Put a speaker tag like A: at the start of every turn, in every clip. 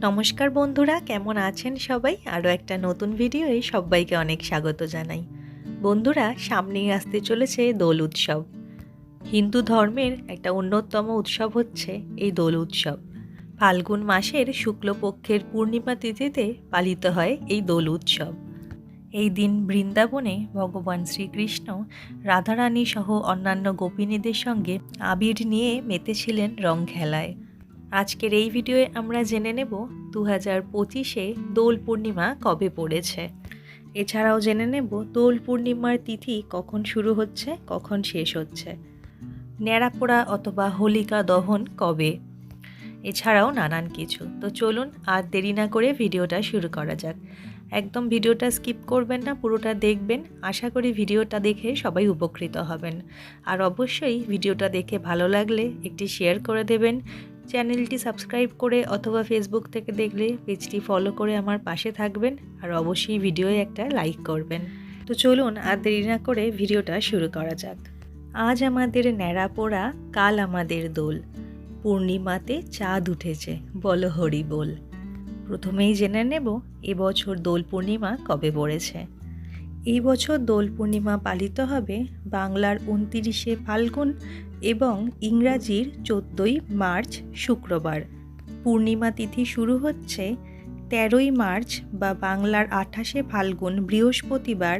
A: নমস্কার বন্ধুরা, কেমন আছেন সবাই? আরও একটা নতুন ভিডিওয়ে সবাইকে অনেক স্বাগত জানাই। বন্ধুরা, সামনেই আসতে চলেছে দোল উৎসব। হিন্দু ধর্মের একটা অন্যতম উৎসব হচ্ছে এই দোল উৎসব। ফাল্গুন মাসের শুক্লপক্ষের পূর্ণিমা তিথিতে পালিত হয় এই দোল উৎসব। এই দিন বৃন্দাবনে ভগবান শ্রীকৃষ্ণ রাধারানী সহ অন্যান্য গোপিনীদের সঙ্গে আবির নিয়ে মেতেছিলেন রং খেলায়। আজকের এই ভিডিওয়ে আমরা জেনে নেব 2025-এ দোল পূর্ণিমা কবে পড়েছে। এছাড়াও জেনে নেব দোল পূর্ণিমার তিথি কখন শুরু হচ্ছে, কখন শেষ হচ্ছে, ন্যাড়াপোড়া অথবা হোলিকা দহন কবে, এছাড়াও নানান কিছু। তো চলুন আর দেরি না করে ভিডিওটা শুরু করা যাক। একদম ভিডিওটা স্কিপ করবেন না, পুরোটা দেখবেন। আশা করি ভিডিওটা দেখে সবাই উপকৃত হবেন। আর অবশ্যই ভিডিওটা দেখে ভালো লাগলে একটি শেয়ার করে দেবেন। চ্যানেলটি সাবস্ক্রাইব করে অথবা ফেসবুক থেকে দেখলে পেজটি ফলো করে আমার পাশে থাকবেন। আর অবশ্যই ভিডিওয়ে একটা লাইক করবেন। তো চলুন আর দেরি না করে ভিডিওটা শুরু করা যাক। আজ আমাদের ন্যাড়াপোড়া, কাল আমাদের দোল, পূর্ণিমাতে চাঁদ উঠেছে, বলো হরি বল। প্রথমেই জেনে নেব এবছর দোল পূর্ণিমা কবে পড়েছে। এই বছর দোল পূর্ণিমা পালিত হবে বাংলার 29শে ফাল্গুন এবং ইংরাজির 14ই মার্চ শুক্রবার। পূর্ণিমা তিথি শুরু হচ্ছে 13ই মার্চ বা বাংলার 28শে ফাল্গুন বৃহস্পতিবার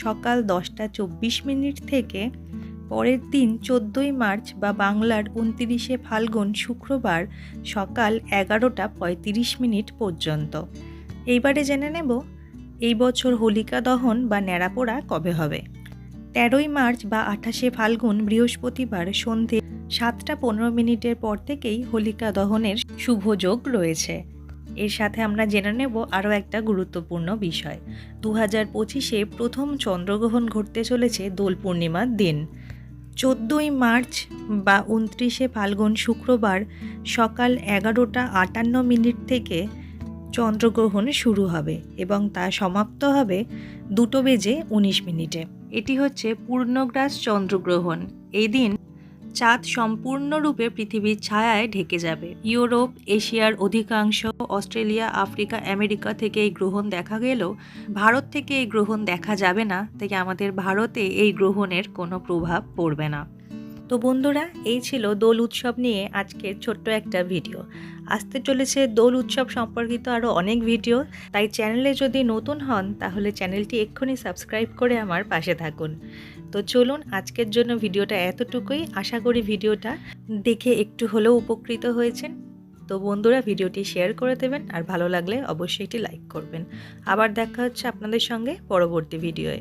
A: সকাল 10:24 থেকে পরের দিন 14ই মার্চ বা বাংলার 29শে ফাল্গুন শুক্রবার সকাল 11:35 পর্যন্ত। এইবারে জেনে নেব এই বছর হোলিকা দহন বা ন্যাড়াপোড়া কবে হবে। 13ই মার্চ বা 28শে ফাল্গুন বৃহস্পতিবার সন্ধে 7:15 পর থেকেই হোলিকা দহনের শুভ যোগ রয়েছে। এর সাথে আমরা জেনে নেব আরও একটা গুরুত্বপূর্ণ বিষয়। 2025-এ প্রথম চন্দ্রগ্রহণ ঘটতে চলেছে দোল পূর্ণিমার দিন। 14ই মার্চ বা 29শে ফাল্গুন শুক্রবার সকাল 11:58 থেকে চন্দ্রগ্রহণ শুরু হবে এবং তা সমাপ্ত হবে 2:19। এটি হচ্ছে পূর্ণগ্রাস চন্দ্রগ্রহণ। এই দিন চাঁদ সম্পূর্ণরূপে পৃথিবীর ছায়ায় ঢেকে যাবে। ইউরোপ, এশিয়ার অধিকাংশ, অস্ট্রেলিয়া, আফ্রিকা, আমেরিকা থেকে এই গ্রহণ দেখা গেলেও ভারত থেকে এই গ্রহণ দেখা যাবে না, তাই আমাদের ভারতে এই গ্রহণের কোনো প্রভাব পড়বে না। তো বন্ধুরা, এই ছিল দোল উৎসব নিয়ে আজকের ছোট্ট একটা ভিডিও। আসতে চলেছে দোল উৎসব সম্পর্কিত আরও অনেক ভিডিও, তাই চ্যানেলে যদি নতুন হন তাহলে চ্যানেলটি এক্ষুনি সাবস্ক্রাইব করে আমার পাশে থাকুন। তো চলুন, আজকের জন্য ভিডিওটা এতটুকুই। আশা করি ভিডিওটা দেখে একটু হলেও উপকৃত হয়েছেন। তো বন্ধুরা, ভিডিওটি শেয়ার করে দেবেন আর ভালো লাগলে অবশ্যই এটি লাইক করবেন। আবার দেখা হচ্ছে আপনাদের সঙ্গে পরবর্তী ভিডিওয়ে।